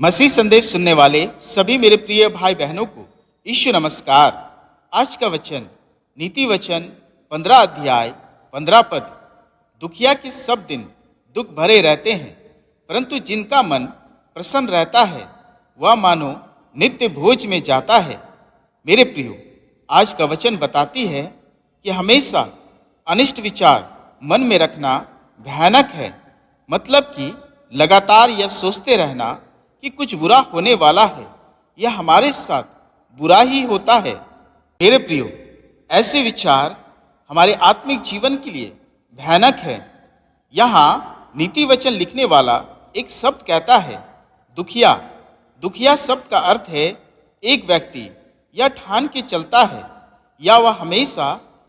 मसीह संदेश सुनने वाले सभी मेरे प्रिय भाई बहनों को ईशु नमस्कार। आज का वचन नीति वचन 15 अध्याय 15 पद। दुखिया के सब दिन दुख भरे रहते हैं, परंतु जिनका मन प्रसन्न रहता है वह मानो नित्य भोज में जाता है। मेरे प्रियो, आज का वचन बताती है कि हमेशा अनिष्ट विचार मन में रखना भयानक है। मतलब कि लगातार यह सोचते रहना कि कुछ बुरा होने वाला है या हमारे साथ बुरा ही होता है। मेरे प्रियो, ऐसे विचार हमारे आत्मिक जीवन के लिए भयानक है। यहाँ नीति वचन लिखने वाला एक शब्द कहता है दुखिया। दुखिया शब्द का अर्थ है एक व्यक्ति यह ठान के चलता है या वह हमेशा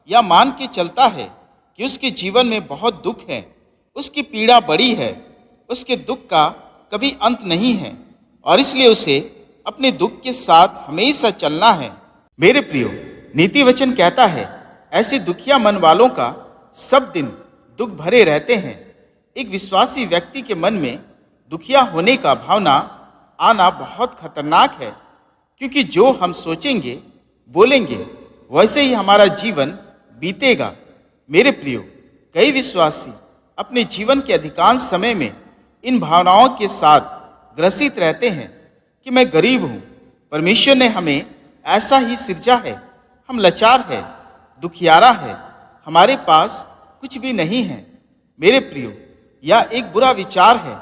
यह मान के चलता है कि उसके जीवन में बहुत दुख है, उसकी पीड़ा बड़ी है, उसके दुख का कभी अंत नहीं है और इसलिए उसे अपने दुख के साथ हमेशा चलना है। मेरे प्रियो, नीति वचन कहता है ऐसे दुखिया मन वालों का सब दिन दुख भरे रहते हैं। एक विश्वासी व्यक्ति के मन में दुखिया होने का भावना आना बहुत खतरनाक है, क्योंकि जो हम सोचेंगे बोलेंगे वैसे ही हमारा जीवन बीतेगा। मेरे प्रियो, कई विश्वासी अपने जीवन के अधिकांश समय में इन भावनाओं के साथ ग्रसित रहते हैं कि मैं गरीब हूँ, परमेश्वर ने हमें ऐसा ही सिरजा है, हम लाचार है, दुखियारा है, हमारे पास कुछ भी नहीं है। मेरे प्रियो, यह एक बुरा विचार है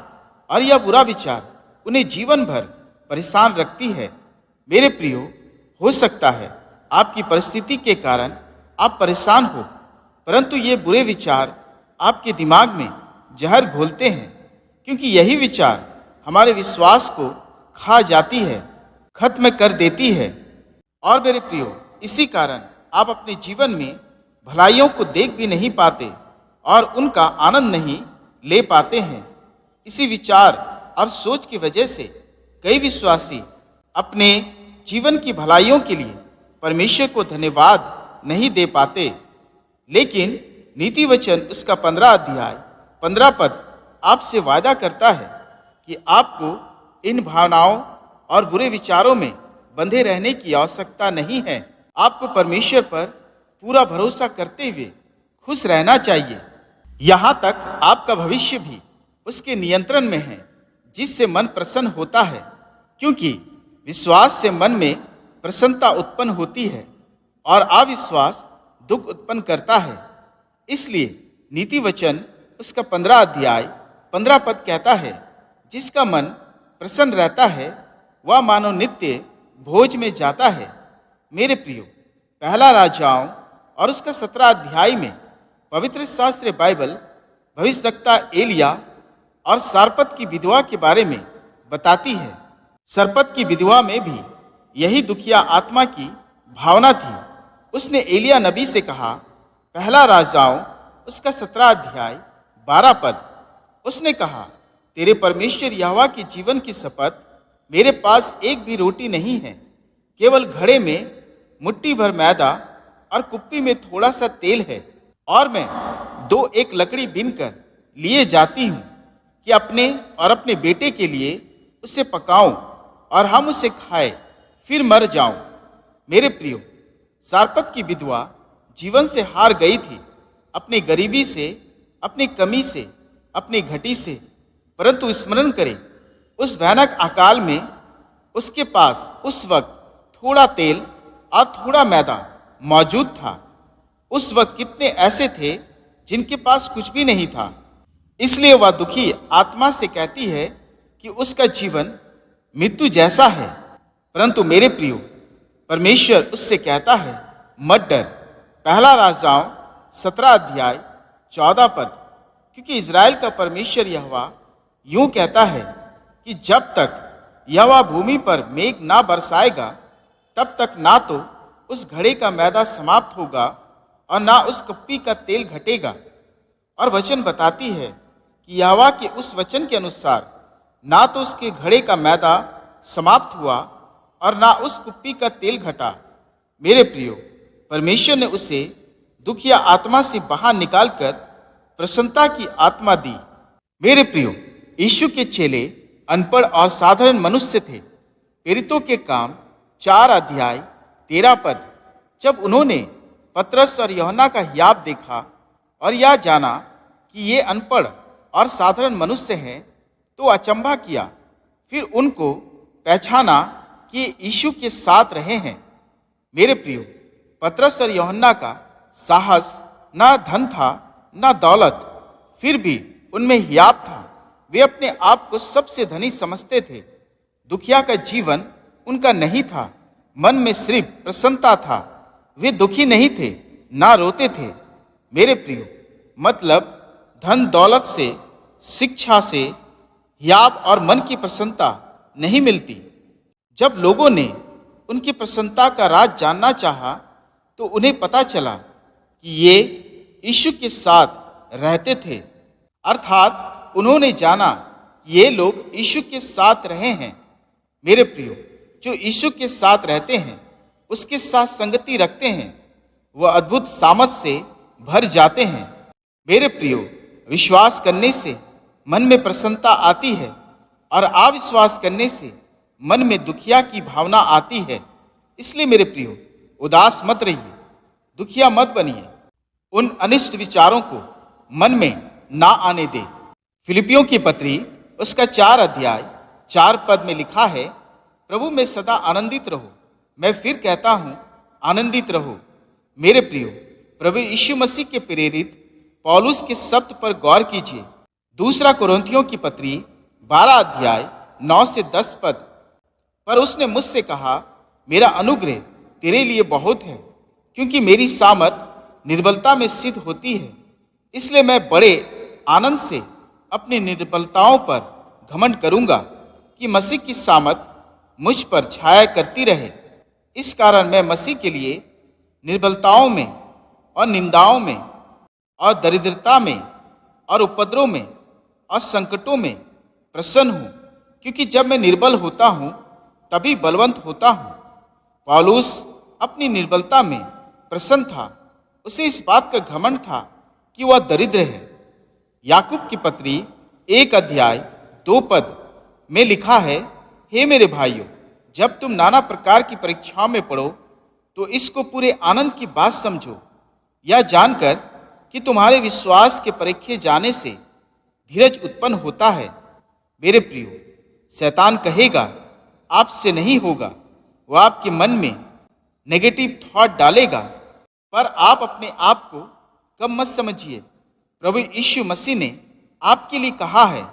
और यह बुरा विचार उन्हें जीवन भर परेशान रखती है। मेरे प्रियो, हो सकता है आपकी परिस्थिति के कारण आप परेशान हो, परंतु ये बुरे विचार आपके दिमाग में जहर घोलते हैं, क्योंकि यही विचार हमारे विश्वास को खा जाती है, खत्म कर देती है। और मेरे प्रियो, इसी कारण आप अपने जीवन में भलाइयों को देख भी नहीं पाते और उनका आनंद नहीं ले पाते हैं। इसी विचार और सोच की वजह से कई विश्वासी अपने जीवन की भलाइयों के लिए परमेश्वर को धन्यवाद नहीं दे पाते। लेकिन नीति वचन उसका 15 अध्याय 15 पद आपसे वादा करता है कि आपको इन भावनाओं और बुरे विचारों में बंधे रहने की आवश्यकता नहीं है। आपको परमेश्वर पर पूरा भरोसा करते हुए खुश रहना चाहिए। यहाँ तक आपका भविष्य भी उसके नियंत्रण में है, जिससे मन प्रसन्न होता है, क्योंकि विश्वास से मन में प्रसन्नता उत्पन्न होती है और अविश्वास दुख उत्पन्न करता है। इसलिए नीति वचन उसका 15 अध्याय 15 पद कहता है जिसका मन प्रसन्न रहता है वह मानो नित्य भोज में जाता है। मेरे प्रियो, पहला राजाओं और उसका 17 अध्याय में पवित्र शास्त्र बाइबल भविष्यद्वक्ता एलिया और सारपत की विधवा के बारे में बताती है। सारपत की विधवा में भी यही दुखिया आत्मा की भावना थी। उसने एलिया नबी से कहा, पहला राजाओं उसका 17 अध्याय 12 पद, उसने कहा, तेरे परमेश्वर यहोवा के जीवन की शपथ, मेरे पास एक भी रोटी नहीं है, केवल घड़े में मुट्ठी भर मैदा और कुप्पी में थोड़ा सा तेल है, और मैं 2 लकड़ी बीनकर लिए जाती हूँ कि अपने और अपने बेटे के लिए उसे पकाऊं और हम उसे खाए फिर मर जाऊं। मेरे प्रियो, सारपत की विधवा जीवन से हार गई थी, अपनी गरीबी से, अपनी कमी से, अपनी घटी से, परंतु स्मरण करें उस भयानक अकाल में उसके पास उस वक्त थोड़ा तेल और थोड़ा मैदा मौजूद था। उस वक्त कितने ऐसे थे जिनके पास कुछ भी नहीं था। इसलिए वह दुखी आत्मा से कहती है कि उसका जीवन मृत्यु जैसा है। परंतु मेरे प्रियो, परमेश्वर उससे कहता है मत डर। पहला राजाओं 17 अध्याय 14 पद, क्योंकि इज़राइल का परमेश्वर यहोवा यूं कहता है कि जब तक यहोवा भूमि पर मेघ ना बरसाएगा तब तक ना तो उस घड़े का मैदा समाप्त होगा और ना उस कुप्पी का तेल घटेगा। और वचन बताती है कि यहोवा के उस वचन के अनुसार ना तो उसके घड़े का मैदा समाप्त हुआ और ना उस कुप्पी का तेल घटा। मेरे प्रियो, परमेश्वर ने उसे दुखिया आत्मा से बाहर निकालकर प्रसन्नता की आत्मा दी। मेरे प्रियो, यीशु के चेले अनपढ़ और साधारण मनुष्य थे। प्रेरितों के काम 4 अध्याय 13 पद। जब उन्होंने पतरस और यूहन्ना का हियाव देखा और यह जाना कि ये अनपढ़ और साधारण मनुष्य हैं, तो अचंभा किया। फिर उनको पहचाना कि ये यीशु के साथ रहे हैं। मेरे प्रियो, पतरस और यूहन्ना का साहस न धन था न दौलत, फिर भी उनमें हियाव था। वे अपने आप को सबसे धनी समझते थे। दुखिया का जीवन उनका नहीं था, मन में सिर्फ प्रसन्नता था। वे दुखी नहीं थे, ना रोते थे। मेरे प्रियो, मतलब धन दौलत से, शिक्षा से हियाव और मन की प्रसन्नता नहीं मिलती। जब लोगों ने उनकी प्रसन्नता का राज जानना चाहा, तो उन्हें पता चला कि ये यीशु के साथ रहते थे। अर्थात उन्होंने जाना कि ये लोग यीशु के साथ रहे हैं। मेरे प्रियो, जो यीशु के साथ रहते हैं, उसके साथ संगति रखते हैं, वह अद्भुत सामर्थ से भर जाते हैं। मेरे प्रियो, विश्वास करने से मन में प्रसन्नता आती है और अविश्वास करने से मन में दुखिया की भावना आती है। इसलिए मेरे प्रियो, उदास मत रहिए, दुखिया मत बनिए। उन अनिष्ट विचारों को मन में ना आने दे। फिलिपियों की पत्री उसका 4 अध्याय 4 पद में लिखा है, प्रभु में सदा आनंदित रहो। मैं फिर कहता हूं, आनंदित रहो। मेरे प्रियो, प्रभु यीशु मसीह के प्रेरित पौलुस के शब्द पर गौर कीजिए। 2 कोरिन्थियों की पत्री 12 अध्याय 9 से 10 पद। पर उसने मुझसे कहा, मेरा अनुग्रह तेरे लिए बहुत है, क्योंकि मेरी सामर्थ निर्बलता में सिद्ध होती है। इसलिए मैं बड़े आनंद से अपनी निर्बलताओं पर घमंड करूंगा कि मसीह की सामर्थ मुझ पर छाया करती रहे। इस कारण मैं मसीह के लिए निर्बलताओं में और निंदाओं में और दरिद्रता में और उपद्रव में और संकटों में प्रसन्न हूं, क्योंकि जब मैं निर्बल होता हूं तभी बलवंत होता हूं। पौलुस अपनी निर्बलता में प्रसन्न था। उसे इस बात का घमंड था कि वह दरिद्र है। याकूब की पत्री 1 अध्याय 2 पद में लिखा है, हे मेरे भाइयों, जब तुम नाना प्रकार की परीक्षाओं में पड़ो, तो इसको पूरे आनंद की बात समझो, यह जानकर कि तुम्हारे विश्वास के परीखे जाने से धीरज उत्पन्न होता है। मेरे प्रियो, शैतान कहेगा आपसे नहीं होगा। वह आपके मन में नेगेटिव थॉट डालेगा, पर आप अपने आप को कम मत समझिए। प्रभु यीशु मसीह ने आपके लिए कहा है,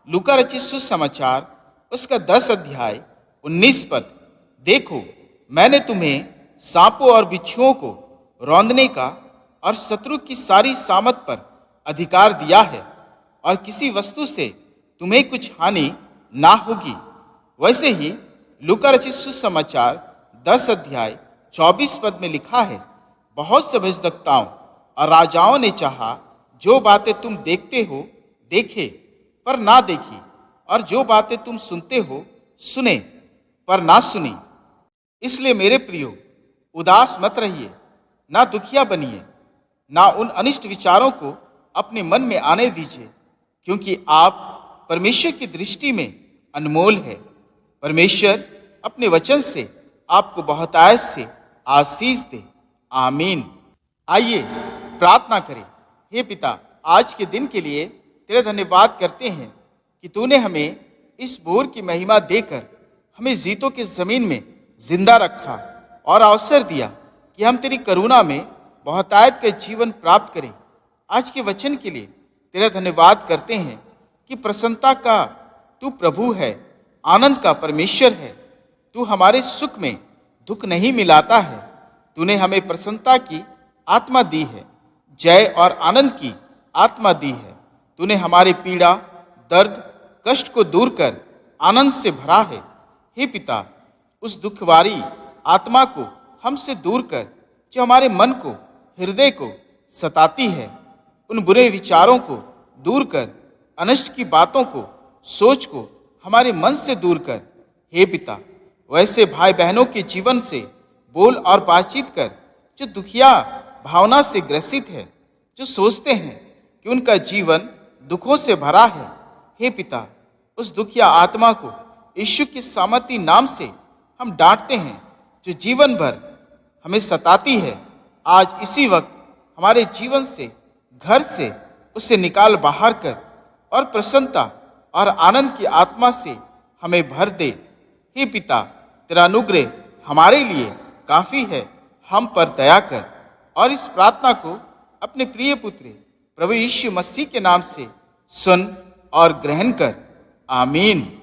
लूका रचित सुसमाचार उसका 10 अध्याय 19 पद, देखो मैंने तुम्हें सांपों और बिच्छुओं को रौंदने का और शत्रु की सारी सामत पर अधिकार दिया है, और किसी वस्तु से तुम्हें कुछ हानि ना होगी। वैसे ही लूका रचित सुसमाचार 10 अध्याय 24 पद में लिखा है, बहुत से भविष्यद्वक्ताओं और राजाओं ने चाहा, जो बातें तुम देखते हो देखे पर ना देखी, और जो बातें तुम सुनते हो सुने पर ना सुनी। इसलिए मेरे प्रियो, उदास मत रहिए, ना दुखिया बनिए, ना उन अनिष्ट विचारों को अपने मन में आने दीजिए, क्योंकि आप परमेश्वर की दृष्टि में अनमोल है। परमेश्वर अपने वचन से आपको बहुतायत से आशीष दे। आमीन। आइए प्रार्थना करें। हे पिता, आज के दिन के लिए तेरा धन्यवाद करते हैं कि तूने हमें इस भोर की महिमा देकर हमें जीतों की जमीन में जिंदा रखा और अवसर दिया कि हम तेरी करुणा में बहुतायत का जीवन प्राप्त करें। आज के वचन के लिए तेरा धन्यवाद करते हैं कि प्रसन्नता का तू प्रभु है, आनंद का परमेश्वर है। तू हमारे सुख में दुख नहीं मिलाता है। तूने हमें प्रसन्नता की आत्मा दी है, जय और आनंद की आत्मा दी है। तूने हमारी पीड़ा, दर्द, कष्ट को दूर कर आनंद से भरा है। हे पिता, उस दुखवारी आत्मा को हमसे दूर कर जो हमारे मन को, हृदय को सताती है। उन बुरे विचारों को दूर कर, अनिष्ट की बातों को, सोच को हमारे मन से दूर कर। हे पिता, वैसे भाई बहनों के जीवन से बोल और बातचीत कर जो दुखिया भावना से ग्रसित है, जो सोचते हैं कि उनका जीवन दुखों से भरा है। हे पिता, उस दुखिया आत्मा को यीशु के सामर्थी नाम से हम डांटते हैं जो जीवन भर हमें सताती है। आज इसी वक्त हमारे जीवन से, घर से उसे निकाल बाहर कर और प्रसन्नता और आनंद की आत्मा से हमें भर दे। हे पिता, तेरा अनुग्रह हमारे लिए काफी है, हम पर दया कर। और इस प्रार्थना को अपने प्रिय पुत्र प्रभु यीशु मसीह के नाम से सुन और ग्रहण कर। आमीन।